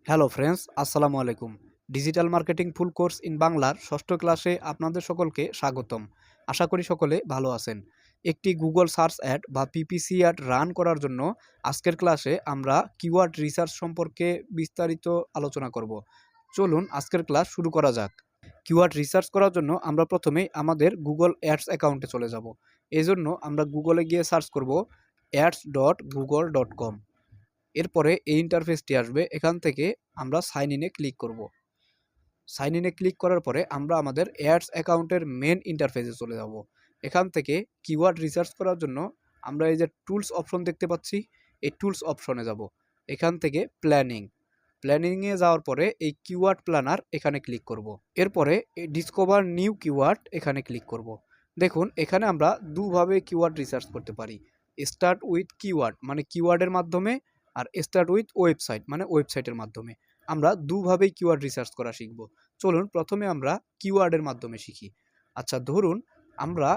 Hello friends, আসসালামু আলাইকুম। Digital marketing full course in বাংলার ষষ্ঠ ক্লাসে আপনাদের সকলকে স্বাগতম। আশা করি সকলে ভালো আছেন। একটি গুগল সার্চ অ্যাড বা পিপিসি অ্যাড রান করার জন্য আজকের ক্লাসে আমরা কিওয়ার্ড রিসার্চ সম্পর্কে বিস্তারিত আলোচনা করব। চলুন আজকের ক্লাস শুরু করা যাক। কিওয়ার্ড রিসার্চ করার জন্য আমরা প্রথমেই আমাদের গুগল অ্যাডস অ্যাকাউন্টে চলে যাব। এজন্য আমরা গুগলে গিয়ে সার্চ করব ads.google.com। এরপরে এই ইন্টারফেসটি আসবে। এখান থেকে আমরা সাইন ইনে ক্লিক করব। সাইন ইনে ক্লিক করার পরে আমরা আমাদের অ্যাডস অ্যাকাউন্টের মেন ইন্টারফেসে চলে যাব। এখান থেকে কিওয়ার্ড রিসার্চ করার জন্য আমরা এই যে টুলস অপশন দেখতে পাচ্ছি, এই টুলস অপশনে যাব। এখান থেকে প্ল্যানিংয়ে যাওয়ার পরে এই কিওয়ার্ড প্ল্যানার এখানে ক্লিক করব। এরপরে এই ডিসকভার নিউ কিওয়ার্ড এখানে ক্লিক করব। দেখুন এখানে আমরা দুভাবে কিওয়ার্ড রিসার্চ করতে পারি। স্টার্ট উইথ কিওয়ার্ড মানে কিওয়ার্ডের মাধ্যমে, আর স্টার্ট উইথ ওয়েবসাইট মানে ওয়েবসাইটের মাধ্যমে। আমরা দুভাবেই কিওয়ার্ড রিসার্চ করা শিখব। চলুন প্রথমে আমরা কিওয়ার্ডের মাধ্যমে শিখি। আচ্ছা, ধরুন আমরা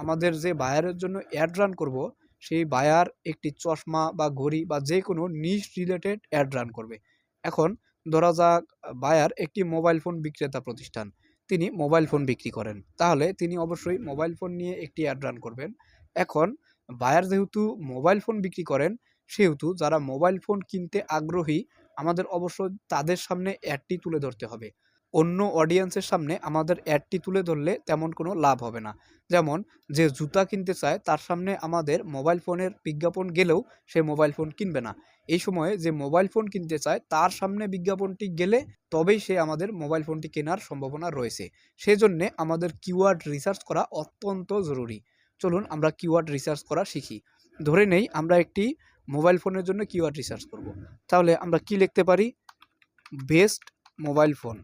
আমাদের যে বায়ারের জন্য অ্যাড রান করব, সেই বায়ার একটি চশমা বা ঘড়ি বা যে কোনো নিশ রিলেটেড অ্যাড রান করবে। এখন ধরা যাক বায়ার একটি মোবাইল ফোন বিক্রেতা প্রতিষ্ঠান, তিনি মোবাইল ফোন বিক্রি করেন, তাহলে তিনি অবশ্যই মোবাইল ফোন নিয়ে একটি অ্যাড রান করবেন। এখন বায়ার যেহেতু মোবাইল ফোন বিক্রি করেন, সেহেতু যারা মোবাইল ফোন কিনতে আগ্রহী, আমাদের অবশ্যই তাদের সামনে অ্যাডটি তুলে ধরতে হবে। অন্য অডিয়েন্সের সামনে আমাদের অ্যাডটি তুলে ধরলে তেমন কোনো লাভ হবে না। যেমন যে জুতা কিনতে চায় তার সামনে আমাদের মোবাইল ফোনের বিজ্ঞাপন গেলেও সে মোবাইল ফোন কিনবে না। এই সময়ে যে মোবাইল ফোন কিনতে চায় তার সামনে বিজ্ঞাপনটি গেলে তবেই সে আমাদের মোবাইল ফোনটি কেনার সম্ভাবনা রয়েছে। সেজন্যে আমাদের কিওয়ার্ড রিসার্চ করা অত্যন্ত জরুরি। চলুন আমরা কিওয়ার্ড রিসার্চ করা শিখি। ধরে নেই আমরা একটি মোবাইল ফোনের জন্য কিওয়ার্ড রিসার্চ করব। তাহলে আমরা কি লিখতে পারি? Best mobile phone.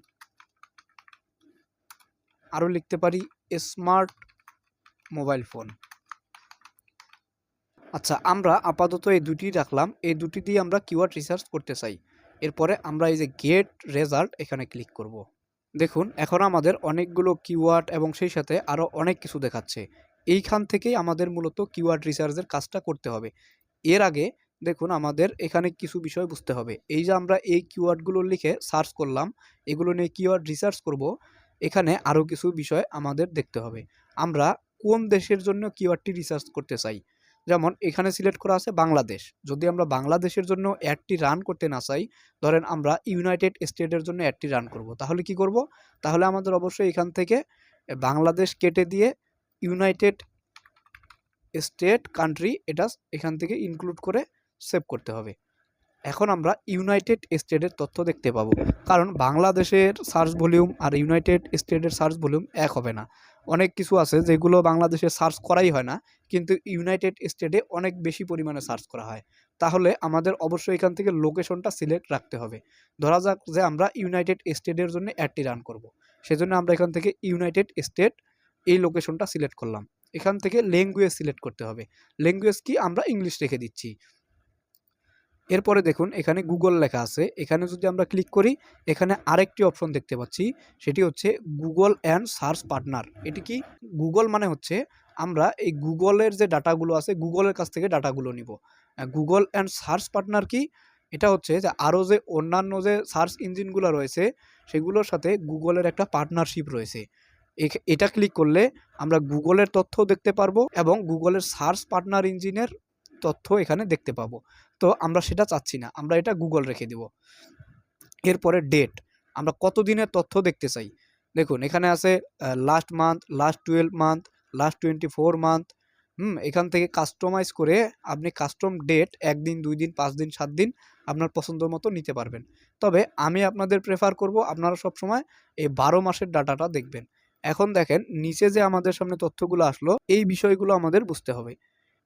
আরও লিখতে পারি স্মার্ট মোবাইল ফোন। আচ্ছা, আমরা আপাতত এই দুটি রাখলাম। এই দুটি দিয়ে আমরা কিওয়ার্ড রিসার্চ করতে চাই। এরপরে আমরা এই যে গেট রেজাল্ট এখানে ক্লিক করব। দেখুন এখন আমাদের অনেকগুলো কিওয়ার্ড এবং সেই সাথে আরও অনেক কিছু দেখাচ্ছে। এইখান থেকেই আমাদের মূলত কিওয়ার্ড রিসার্চের কাজটা করতে হবে। এর আগে দেখুন আমাদের এখানে কিছু বিষয় বুঝতে হবে। এই যে আমরা এই কিওয়ার্ডগুলো লিখে সার্চ করলাম, এগুলো নিয়ে কিওয়ার্ড রিসার্চ করব, এখানে আরও কিছু বিষয় আমাদের দেখতে হবে। আমরা কোন দেশের জন্য কিওয়ার্ডটি রিসার্চ করতে চাই, যেমন এখানে সিলেক্ট করা আছে বাংলাদেশ। যদি আমরা বাংলাদেশের জন্য অ্যাডটি রান করতে না চাই, ধরেন আমরা ইউনাইটেড স্টেটের জন্য অ্যাডটি রান করব, তাহলে কি করব? তাহলে আমাদের অবশ্যই এখান থেকে বাংলাদেশ কেটে দিয়ে ইউনাইটেড স্টেট কান্ট্রি এটা এখান থেকে ইনক্লুড করে সেভ করতে হবে। এখন আমরা ইউনাইটেড স্টেটের তথ্য দেখতে পাবো, কারণ বাংলাদেশের সার্চ ভলিউম আর ইউনাইটেড স্টেটের সার্চ ভলিউম এক হবে না। অনেক কিছু আছে যেগুলো বাংলাদেশে সার্চ করাই হয় না, কিন্তু ইউনাইটেড স্টেটে অনেক বেশি পরিমাণে সার্চ করা হয়। তাহলে আমাদের অবশ্যই এখান থেকে লোকেশনটা সিলেক্ট রাখতে হবে। ধরা যাক যে আমরা ইউনাইটেড স্টেটের জন্য অ্যাডটি রান করব, সেজন্য আমরা এখান থেকে ইউনাইটেড স্টেট এই লোকেশনটা সিলেক্ট করলাম। এখান থেকে ল্যাঙ্গুয়েজ সিলেক্ট করতে হবে। ল্যাঙ্গুয়েজ কি? আমরা ইংলিশ রেখে দিচ্ছি। এরপরে দেখুন এখানে গুগল লেখা আছে, এখানে যদি আমরা ক্লিক করি, এখানে আরেকটি অপশন দেখতে পাচ্ছি, সেটি হচ্ছে গুগল অ্যান্ড সার্চ পার্টনার। এটি কি? গুগল মানে হচ্ছে আমরা এই গুগলের যে ডাটাগুলো আছে গুগলের কাছ থেকে ডাটাগুলো নিব। গুগল অ্যান্ড সার্চ পার্টনার কি? এটা হচ্ছে যে আরও যে অন্যান্য যে সার্চ ইঞ্জিনগুলো রয়েছে সেগুলোর সাথে গুগলের একটা পার্টনারশিপ রয়েছে। এটা ক্লিক করলে আমরা গুগলের তথ্য দেখতে পারবো এবং গুগলের সার্চ পার্টনার ইঞ্জিনের তথ্য এখানে দেখতে পাবো। তো আমরা সেটা চাচ্ছি না, আমরা এটা গুগল রেখে দেব। এরপরে ডেট, আমরা কত দিনের তথ্য দেখতে চাই। দেখুন এখানে আছে last month, last 12 month, last 24 month. এখান থেকে কাস্টমাইজ করে আপনি কাস্টম ডেট 1 দিন, 2 দিন, 5 দিন, 7 দিন আপনার পছন্দ মতো নিতে পারবেন। তবে আমি আপনাদের প্রেফার করব আপনারা সবসময় এই 12 মাসের ডাটাটা দেখবেন। এখন দেখেন নিচে যে আমাদের সামনে তথ্যগুলো আসলো, এই বিষয়গুলো আমাদের বুঝতে হবে।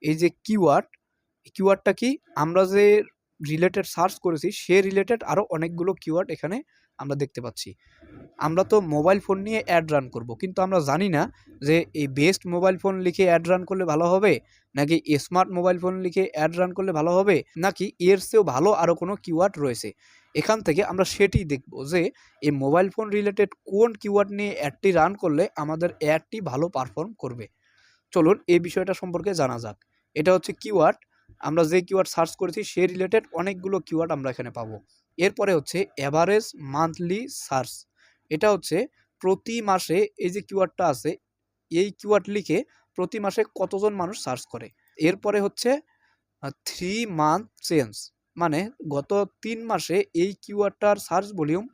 এই যে কিওয়ার্ড, কিওয়ার্ডটা কি? আমরা যে রিলেটেড সার্চ করেছি সে রিলেটেড আরও অনেকগুলো কিওয়ার্ড এখানে আমরা দেখতে পাচ্ছি। আমরা তো মোবাইল ফোন নিয়ে অ্যাড রান করব, কিন্তু আমরা জানি না যে এই বেস্ট মোবাইল ফোন লিখে অ্যাড রান করলে ভালো হবে, নাকি স্মার্ট মোবাইল ফোন লিখে অ্যাড রান করলে ভালো হবে, নাকি এর চেয়েও ভালো আরও কোনো কিওয়ার্ড রয়েছে। এখান থেকে আমরা সেটি দেখব যে এই মোবাইল ফোন রিলেটেড কোন কিওয়ার্ড নিয়ে অ্যাডটি রান করলে আমাদের অ্যাডটি ভালো পারফর্ম করবে। চলুন এই বিষয়টা সম্পর্কে জানা যাক। এটা হচ্ছে কিওয়ার্ড। আমরা যে কিওয়ার্ড সার্চ করেছি সে রিলেটেড অনেকগুলো কিওয়ার্ড আমরা এখানে পাবো। এরপরে হচ্ছে অ্যাভারেজ মান্থলি সার্চ, এটা হচ্ছে প্রতি মাসে এই যে কিওয়ার্ডটা আছে এই কিওয়ার্ড লিখে প্রতি মাসে কতজন মানুষ সার্চ করে। এরপরে হচ্ছে 3 মান্থ চেঞ্জ, মানে গত 3 মাসে এই কিওয়ার্ডটার সার্চ ভলিউম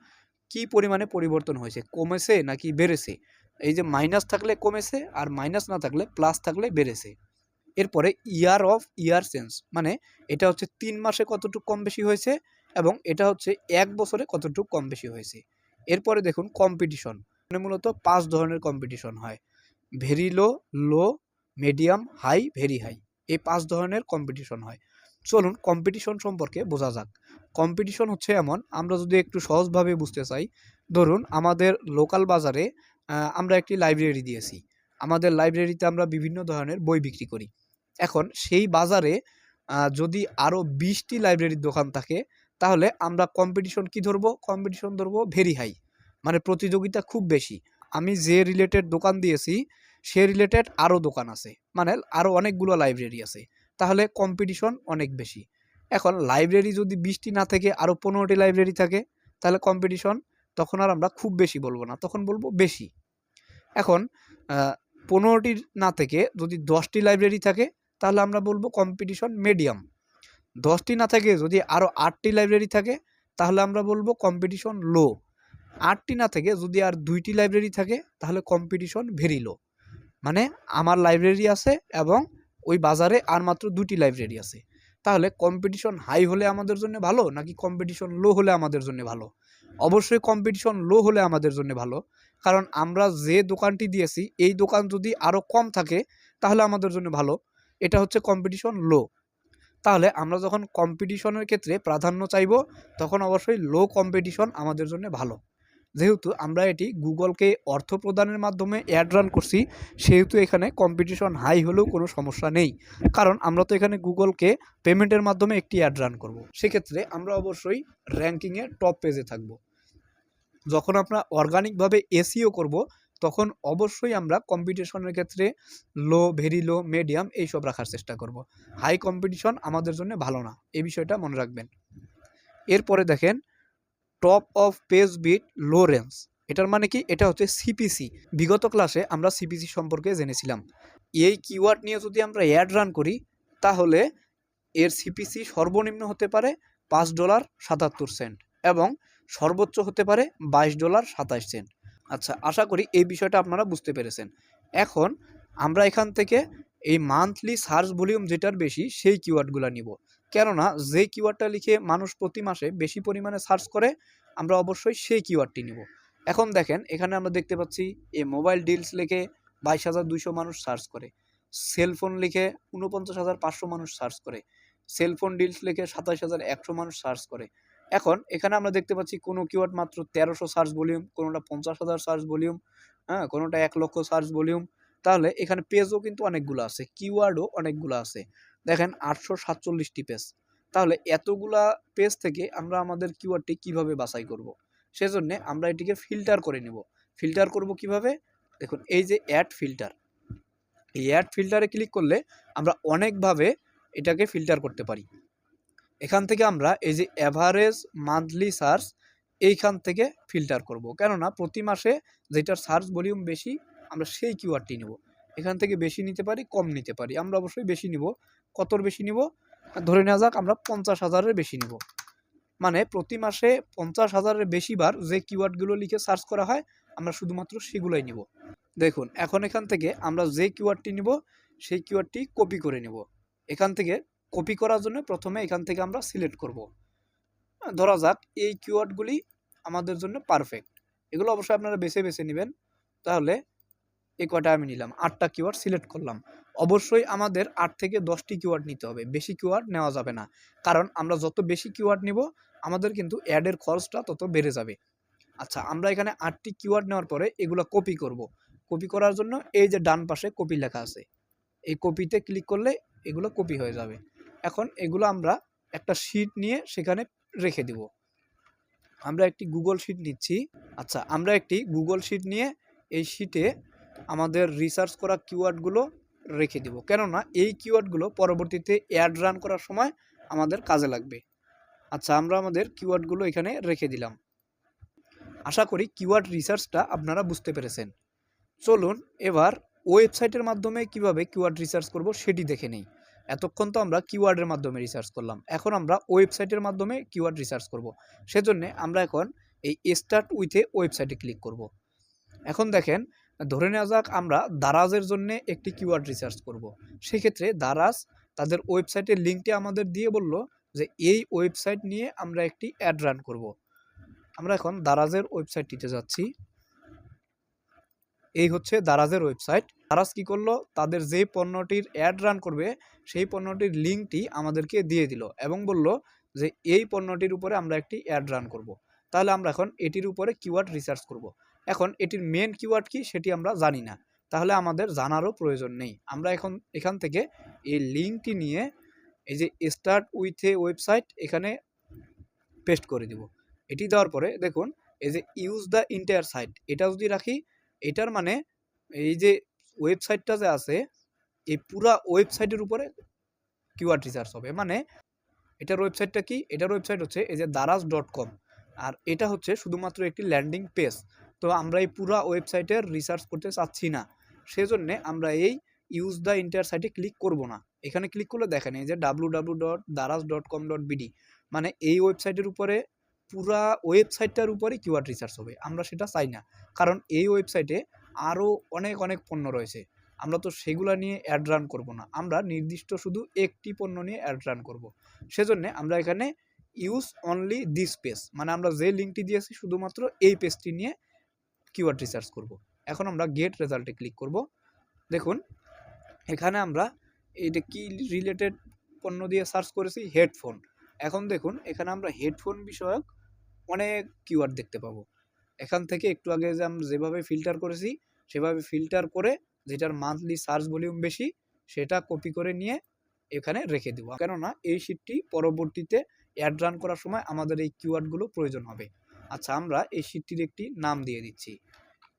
কি পরিমাণে পরিবর্তন হয়েছে, কমেছে নাকি বেড়েছে। এই যে মাইনাস থাকলে কমেছে আর মাইনাস না থাকলে প্লাস থাকলে বেড়েছে। এরপরে ইয়ার অফ ইয়ার চেঞ্জ, মানে এটা হচ্ছে 3 মাসে কতটুকু কম বেশি হয়েছে এবং এটা হচ্ছে 1 বছরে কতটুকু কম বেশি হয়েছে। এরপরে দেখুন কম্পিটিশন, মানে মূলত 5 ধরনের কম্পিটিশন হয়, ভেরি লো, লো, মিডিয়াম, হাই, ভেরি হাই, এই 5 ধরনের কম্পিটিশন হয়। চলুন কম্পিটিশন সম্পর্কে বোঝা যাক। কম্পিটিশন হচ্ছে এমন, আমরা যদি একটু সহজভাবে বুঝতে চাই, ধরুন আমাদের লোকাল বাজারে আমরা একটি লাইব্রেরি দিয়েছি, আমাদের লাইব্রেরিতে আমরা বিভিন্ন ধরনের বই বিক্রি করি। এখন সেই বাজারে যদি আরও 20টি লাইব্রেরির দোকান থাকে, তাহলে আমরা কম্পিটিশন কি ধরবো, কম্পিটিশন ধরবো ভেরি হাই, মানে প্রতিযোগিতা খুব বেশি। আমি যে রিলেটেড দোকান দিয়েছি সে রিলেটেড আরও দোকান আছে, মানে আরও অনেকগুলো লাইব্রেরি আছে, তাহলে কম্পিটিশন অনেক বেশি। এখন লাইব্রেরি যদি 20টি না থেকে আরও 15টি লাইব্রেরি থাকে, তাহলে কম্পিটিশন তখন আর আমরা খুব বেশি বলবো না, তখন বলবো বেশি। এখন 15টি না থেকে যদি 10টি লাইব্রেরি থাকে, তাহলে আমরা বলবো কম্পিটিশন মিডিয়াম। 10টি না থেকে যদি আরও 8টি লাইব্রেরি থাকে, তাহলে আমরা বলবো কম্পিটিশন লো। 8টি না থেকে যদি আর 2টি লাইব্রেরি থাকে, তাহলে কম্পিটিশন ভেরি লো। মানে আমার লাইব্রেরি আছে এবং ওই বাজারে আর মাত্র 2টি লাইব্রেরি আছে, তাহলে কম্পিটিশন হাই হলে আমাদের জন্য ভালো নাকি কম্পিটিশন লো হলে আমাদের জন্য ভালো? অবশ্যই কম্পিটিশন লো হলে আমাদের জন্য ভালো, কারণ আমরা যে দোকানটি দিয়েছি এই দোকান যদি আরও কম থাকে তাহলে আমাদের জন্য ভালো। এটা হচ্ছে কম্পিটিশন লো। তাহলে আমরা যখন কম্পিটিশনের ক্ষেত্রে প্রাধান্য চাইব, তখন অবশ্যই লো কম্পিটিশন আমাদের জন্য ভালো। যেহেতু আমরা এটি গুগলকে অর্থ প্রদানের মাধ্যমে অ্যাড রান করছি, সেহেতু এখানে কম্পিটিশন হাই হলেও কোনো সমস্যা নেই, কারণ আমরা তো এখানে গুগলকে পেমেন্টের মাধ্যমে একটি অ্যাড রান করব। সেক্ষেত্রে আমরা অবশ্যই র্যাঙ্কিংয়ে টপ পেজে থাকব। যখন আমরা অর্গানিকভাবে এসইও করব, তখন অবশ্যই আমরা কম্পিটিশনের ক্ষেত্রে লো, ভেরি লো, মিডিয়াম এইসব রাখার চেষ্টা করব। হাই কম্পিটিশন আমাদের জন্য ভালো না, এই বিষয়টা মনে রাখবেন। এরপরে দেখেন top of page bit low range, এটার মানে কি, এটা হচ্ছে সিপিসি। বিগত ক্লাসে আমরা সিপিসি সম্পর্কে জেনেছিলাম। এই কিওয়ার্ড নিয়ে যদি আমরা অ্যাড রান করি, তাহলে এর সিপিসি সর্বনিম্ন হতে পারে $5.77 এবং সর্বোচ্চ হতে পারে $22.27। আচ্ছা, আশা করি এই বিষয়টা আপনারা বুঝতে পেরেছেন। এখন আমরা এখান থেকে এই মান্থলি সার্চ ভলিউম যেটার বেশি সেই কিওয়ার্ডগুলো নিব, কেননা যে কিওয়ার্ডটা লিখে মানুষ প্রতি মাসে বেশি পরিমাণে সার্চ করে, আমরা অবশ্যই সেই কিওয়ার্ডটি নিব। এখন দেখেন এখানে আমরা দেখতে পাচ্ছি এই মোবাইল ডিলস লিখে 22,200 মানুষ সার্চ করে, সেলফোন লিখে 49,500 মানুষ সার্চ করে, সেলফোন ডিলস লিখে 27,100 মানুষ সার্চ করে। এখন এখানে আমরা দেখতে পাচ্ছি কোনো কিওয়ার্ড মাত্র 1300 সার্চ ভলিউম, কোনোটা 50,000 সার্চ ভলিউম, হ্যাঁ, কোনোটা 1 লক্ষ সার্চ ভলিউম। তাহলে এখানে পেজও কিন্তু অনেকগুলো আছে, কিওয়ার্ডও অনেকগুলো আছে। দেখেন 847টি পেজ। তাহলে এতগুলা পেজ থেকে আমরা আমাদের কিওয়ার্ডটি কিভাবে বাছাই করব? সেজন্য আমরা এটিকে ফিল্টার করে নেব। ফিল্টার করব কিভাবে? দেখুন এই যে অ্যাড ফিল্টার, এই অ্যাড ফিল্টারে ক্লিক করলে আমরা অনেকভাবে এটাকে ফিল্টার করতে পারি। এখান থেকে আমরা এই যে অ্যাভারেজ মান্থলি সার্চ, এইখান থেকে ফিল্টার করব, কেননা প্রতি মাসে যেটার সার্চ ভলিউম বেশি আমরা সেই কিওয়ার্ডটি নেব। এখান থেকে বেশি নিতে পারি, কম নিতে পারি, আমরা অবশ্যই বেশি নিব। কতর বেশি নিব? ধরে নেওয়া যাক আমরা 50,000-এর বেশি নিব, মানে প্রতি মাসে 50,000-এর বেশিবার যে কিওয়ার্ডগুলো লিখে সার্চ করা হয় আমরা শুধুমাত্র সেগুলোই নিব। দেখুন এখন এখান থেকে আমরা যে কিওয়ার্ডটি নিব সেই কিওয়ার্ডটি কপি করে নেব। এখান থেকে কপি করার জন্য প্রথমে এখান থেকে আমরা সিলেক্ট করব। ধরা যাক এই কিওয়ার্ডগুলি আমাদের জন্য পারফেক্ট, এগুলো অবশ্যই আপনারা বেছে বেছে নেবেন। তাহলে এই কয়টা আমি নিলাম, 8টা কিওয়ার্ড সিলেক্ট করলাম। অবশ্যই আমাদের 8 থেকে 10টি কিওয়ার্ড নিতে হবে, বেশি কিওয়ার্ড নেওয়া যাবে না, কারণ আমরা যত বেশি কিওয়ার্ড নিব আমাদের কিন্তু অ্যাডের খরচটা তত বেড়ে যাবে। আচ্ছা, আমরা এখানে 8টি কিওয়ার্ড নেওয়ার পরে এগুলো কপি করব। কপি করার জন্য এই যে ডান পাশে কপি লেখা আছে, এই কপিতে ক্লিক করলে এগুলো কপি হয়ে যাবে। এখন এগুলো আমরা একটা শিট নিয়ে সেখানে রেখে দিব। আমরা একটি গুগল শিট নিচ্ছি। আচ্ছা, আমরা একটি গুগল শিট নিয়ে এই শিটে আমাদের রিসার্চ করা কিওয়ার্ডগুলো রেখে দিব, কেননা এই কিওয়ার্ডগুলো পরবর্তীতে অ্যাড রান করার সময় আমাদের কাজে লাগবে। আচ্ছা, আমরা আমাদের কিওয়ার্ডগুলো এখানে রেখে দিলাম। আশা করি কিওয়ার্ড রিসার্চটা আপনারা বুঝতে পেরেছেন। চলুন এবার ওয়েবসাইটের মাধ্যমে কিভাবে কিওয়ার্ড রিসার্চ করব সেটি দেখে নেই। এতক্ষণ তো আমরা কিওয়ার্ডের মাধ্যমে রিসার্চ করলাম। এখন আমরা ওয়েবসাইটের মাধ্যমে কিওয়ার্ড রিসার্চ করব। সেজন্য আমরা এখন এই স্টার্ট উইথ এ ওয়েবসাইটে ক্লিক করব। এখন দেখেন, ধরে নেওয়া যাক আমরা দারাজের জন্য একটি কিওয়ার্ড রিসার্চ করব। সেক্ষেত্রে দারাজ তাদের ওয়েবসাইটের লিঙ্কটি আমাদের দিয়ে বলল যে এই ওয়েবসাইট নিয়ে আমরা একটি অ্যাড রান করব। আমরা এখন দারাজের ওয়েবসাইটটিতে যাচ্ছি। এই হচ্ছে দারাজের ওয়েবসাইট। দারাজ কি করলো, তাদের যে পণ্যটির অ্যাড রান করবে সেই পণ্যটির লিঙ্কটি আমাদেরকে দিয়ে দিল এবং বলল যে এই পণ্যটির উপরে আমরা একটি অ্যাড রান করব। তাহলে আমরা এখন এটির উপরে কিওয়ার্ড রিসার্চ করব। এখন এটির মেন কিওয়ার্ড কি সেটি আমরা জানি না, তাহলে আমাদের জানারও প্রয়োজন নেই। আমরা এখন এখান থেকে এই লিঙ্কটি নিয়ে এই যে স্টার্ট উইথ এ ওয়েবসাইট এখানে পেস্ট করে দিব। এটি দেওয়ার পরে দেখুন এই যে ইউজ দ্য এন্টায়ার সাইট, এটা যদি রাখি, এটার মানে এই যে ওয়েবসাইটটা যে আছে এই পুরা ওয়েবসাইটের উপরে কিওয়ার্ড রিসার্চ হবে। মানে এটার ওয়েবসাইটটা কি, এটার ওয়েবসাইট হচ্ছে এই যে daraz.com, আর এটা হচ্ছে শুধুমাত্র একটি ল্যান্ডিং পেজ। তো আমরা এই পুরা ওয়েবসাইটের রিসার্চ করতে চাচ্ছি না, সেজন্যে আমরা এই ইউজ দ্য এন্টায়ার সাইটে ক্লিক করব না। এখানে ক্লিক করলে দেখেন এই যে www.daraz.com.bd, মানে এই ওয়েবসাইটের উপরে পুরা ওয়েবসাইটটার উপরে কিওয়ার্ড রিসার্চ হবে। আমরা সেটা চাই না, কারণ এই ওয়েবসাইটে আরও অনেক অনেক পণ্য রয়েছে। আমরা তো সেগুলা নিয়ে অ্যাড রান করব না, আমরা নির্দিষ্ট শুধু একটি পণ্য নিয়ে অ্যাড রান করব। সেজন্য আমরা এখানে ইউজ অনলি দিস পেজ, মানে আমরা যে লিঙ্কটি দিয়েছি শুধুমাত্র এই পেজটি নিয়ে কিওয়ার্ড রিসার্চ করব। এখন আমরা গেট রেজাল্টে ক্লিক করব। দেখুন এখানে আমরা এইটা কি রিলেটেড পণ্য দিয়ে সার্চ করেছি, হেডফোন। এখন দেখুন এখানে আমরা হেডফোন বিষয়ক অনেক কিওয়ার্ড দেখতে পাবো। এখান থেকে একটু আগে যে আমরা যেভাবে ফিল্টার করেছি সেভাবে ফিল্টার করে যেটার মান্থলি সার্চ ভলিউম বেশি সেটা কপি করে নিয়ে এখানে রেখে দেবো, কেননা এই শিটটি পরবর্তীতে অ্যাড রান করার সময় আমাদের এই কিওয়ার্ডগুলো প্রয়োজন হবে। আচ্ছা, আমরা এই শিটটির একটি নাম দিয়ে দিচ্ছি,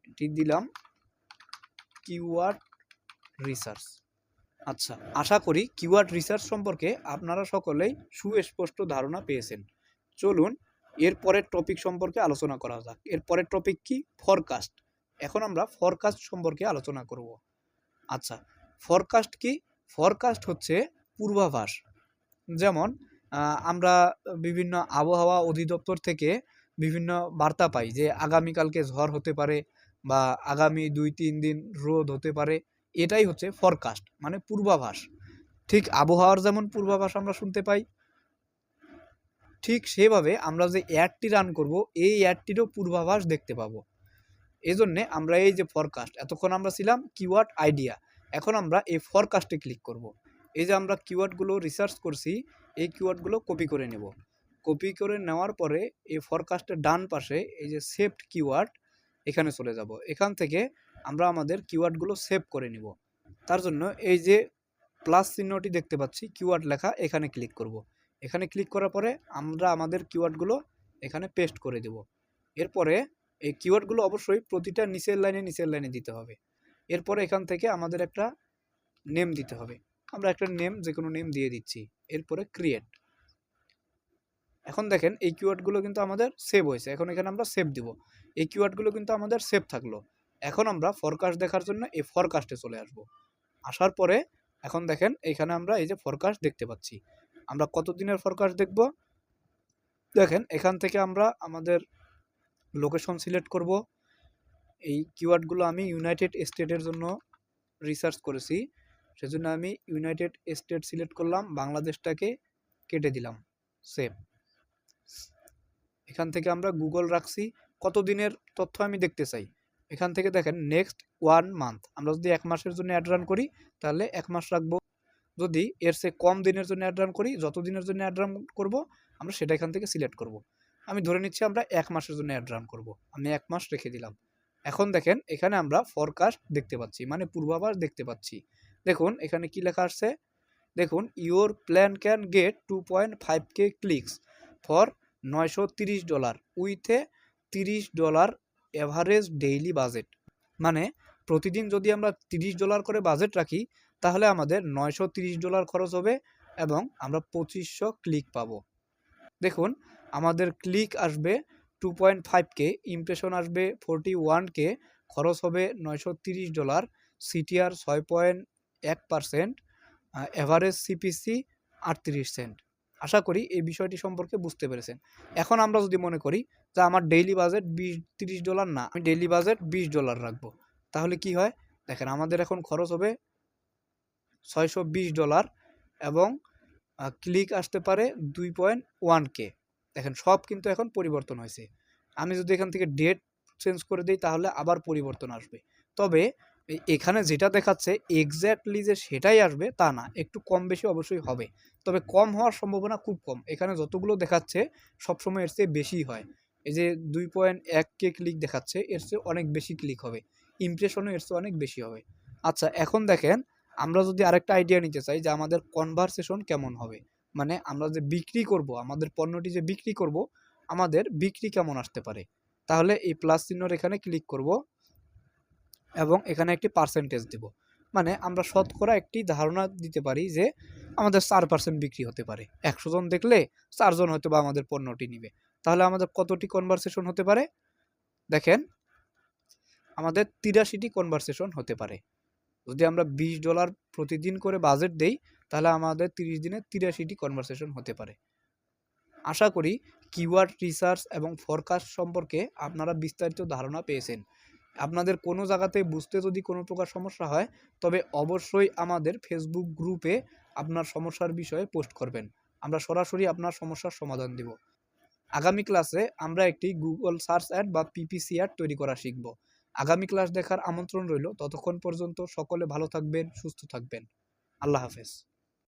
এটি দিলাম কিওয়ার্ড রিসার্চ। আচ্ছা, আশা করি কিওয়ার্ড রিসার্চ সম্পর্কে আপনারা সকলেই সুস্পষ্ট ধারণা পেয়েছেন। চলুন এর পরের টপিক সম্পর্কে আলোচনা করা যাক। এর পরের টপিক কি, ফরকাস্ট। এখন আমরা ফরকাস্ট সম্পর্কে আলোচনা করব। আচ্ছা, ফরকাস্ট কি? ফরকাস্ট হচ্ছে পূর্বাভাস। যেমন আমরা বিভিন্ন আবহাওয়া অধিদপ্তর থেকে বিভিন্ন বার্তা পাই যে আগামীকালকে ঝড় হতে পারে বা আগামী 2-3 দিন রোদ হতে পারে। এটাই হচ্ছে ফরকাস্ট, মানে পূর্বাভাস। ঠিক আবহাওয়ার যেমন পূর্বাভাস আমরা শুনতে পাই, ঠিক সেভাবে আমরা যে অ্যাডটি রান করব এই অ্যাডটিরও পূর্বাভাস দেখতে পাবো। এই জন্যে আমরা এই যে ফরকাস্ট, এতক্ষণ আমরা ছিলাম কিওয়ার্ড আইডিয়া, এখন আমরা এই ফরকাস্টে ক্লিক করব। এই যে আমরা কিওয়ার্ডগুলো রিসার্চ করছি এই কিওয়ার্ডগুলো কপি করে নেব। কপি করে নেওয়ার পরে এই ফরকাস্টের ডান পাশে এই যে সেভড কিওয়ার্ড এখানে চলে যাব। এখান থেকে আমরা আমাদের কিওয়ার্ডগুলো সেভ করে নিব। তার জন্য এই যে প্লাস চিহ্নটি দেখতে পাচ্ছি কিওয়ার্ড লেখা, এখানে ক্লিক করব। এখানে ক্লিক করার পরে আমরা আমাদের কিওয়ার্ডগুলো এখানে পেস্ট করে দেব। এরপরে এই কিওয়ার্ডগুলো অবশ্যই প্রতিটা নিচের লাইনে দিতে হবে। এরপরে এখান থেকে আমাদের একটা নেম দিতে হবে। আমরা একটা নেম, যে কোনো নেম দিয়ে দিচ্ছি। এরপরে ক্রিয়েট। এখন দেখেন এই কিওয়ার্ডগুলো কিন্তু আমাদের সেভ হয়েছে। এখন এখানে আমরা সেভ দিব। এই কিওয়ার্ডগুলো কিন্তু আমাদের সেভ থাকলো। এখন আমরা ফরকাস্ট দেখার জন্য এই ফরকাস্টে চলে আসব। আসার পরে এখন দেখেন এখানে আমরা এই যে ফরকাস্ট দেখতে পাচ্ছি। আমরা কত দিনের ফরকাস্ট দেখব? দেখেন এখান থেকে আমরা আমাদের লোকেশন সিলেক্ট করব। এই কিওয়ার্ডগুলো আমি ইউনাইটেড স্টেটের জন্য রিসার্চ করেছি, সেজন্য আমি ইউনাইটেড স্টেট সিলেক্ট করলাম, বাংলাদেশটাকে কেটে দিলাম, সেভ। এখান থেকে আমরা গুগল রাখছি, কত দিনের তথ্য আমি দেখতে চাই। এখান থেকে দেখেন নেক্সট 1 মান্থ, আমরা যদি 1 মাসের জন্য অ্যাড রান করি তাহলে 1 মাস রাখবো। যদি এর চেয়ে কম দিনের জন্য অ্যাড রান করি, যত দিনের জন্য অ্যাড রান করবো আমরা সেটা এখান থেকে সিলেক্ট করব। আমি ধরে নিচ্ছি আমরা 1 মাসের জন্য অ্যাড রান করব, আমি 1 মাস রেখে দিলাম। এখন দেখেন এখানে আমরা ফরকাস্ট দেখতে পাচ্ছি, মানে পূর্বাভাস দেখতে পাচ্ছি। দেখুন এখানে কি লেখা আসছে, দেখুন your plan can get 2.5K clicks for $930 with a $30 average daily budget. মানে প্রতিদিন যদি আমরা $30 করে বাজেট রাখি তাহলে আমাদের $930 খরচ হবে এবং আমরা 2500 ক্লিক পাবো। দেখুন আমাদের ক্লিক আসবে 2.5K, ইমপ্রেশন আসবে 41K, খরচ হবে $930, সিটিআর 6.1%, এভারেজ সিপিসি 38 সেন্ট। আশা করি এই বিষয়টি সম্পর্কে বুঝতে পেরেছেন। এখন আমরা যদি মনে করি যে আমার ডেইলি বাজেট $30 না, আমি ডেইলি বাজেট $20 রাখবো, তাহলে কি হয় দেখেন আমাদের এখন খরচ হবে $620 এবং ক্লিক আসতে পারে 2.1K। দেখেন সব কিন্তু এখন পরিবর্তন হয়েছে। আমি যদি এখান থেকে ডেট চেঞ্জ করে দিই তাহলে আবার পরিবর্তন আসবে। তবে এখানে যেটা দেখাচ্ছে এক্স্যাক্টলি যে সেটাই আসবে তা না, একটু কম বেশি অবশ্যই হবে। তবে কম হওয়ার সম্ভাবনা খুব কম। এখানে যতগুলো দেখাচ্ছে সবসময় এর চেয়ে বেশিই হয়। এই যে 2.1K ক্লিক দেখাচ্ছে, এর চেয়ে অনেক বেশি ক্লিক হবে। ইমপ্রেশনও এর চেয়ে অনেক বেশি হবে। আচ্ছা এখন দেখেন আমরা যদি আরেকটা আইডিয়া নিতে চাই যে আমাদের কনভারসেশন কেমন হবে, মানে আমরা যে বিক্রি করব, আমাদের পণ্যটি যে বিক্রি করব, আমাদের বিক্রি কেমন আসতে পারে, তাহলে এই প্লাস চিহ্নর এখানে ক্লিক করব এবং এখানে একটি পার্সেন্টেজ দেব। মানে আমরা শতকরা একটি ধারণা দিতে পারি যে আমাদের 4% বিক্রি হতে পারে। 100 জন দেখলে 4 জন হয়তো বা আমাদের পণ্যটি নিবে। তাহলে আমাদের কতটি কনভারসেশন হতে পারে? দেখেন আমাদের 83টি কনভারসেশন হতে পারে। যদি আমরা $20 প্রতিদিন করে বাজেট দেই তাহলে আমাদের 30 দিনে 83টি কনভারসেশন হতে পারে। আশা করি কিওয়ার্ড রিসার্চ এবং ফরকাস্ট সম্পর্কে আপনারা বিস্তারিত ধারণা পেয়েছেন। আপনাদের কোনো জায়গাতে বুঝতে যদি কোনো প্রকার সমস্যা হয় তবে অবশ্যই আমাদের ফেসবুক গ্রুপে আপনার সমস্যার বিষয়ে পোস্ট করবেন। আমরা সরাসরি আপনার সমস্যার সমাধান দেব। আগামী ক্লাসে আমরা একটি গুগল সার্চ অ্যাড বা পিপিসি অ্যাড তৈরি করা শিখব। আগামী ক্লাস দেখার আমন্ত্রণ রইল। ততক্ষণ পর্যন্ত সকলে ভালো থাকবেন, সুস্থ থাকবেন। আল্লাহ হাফেজ।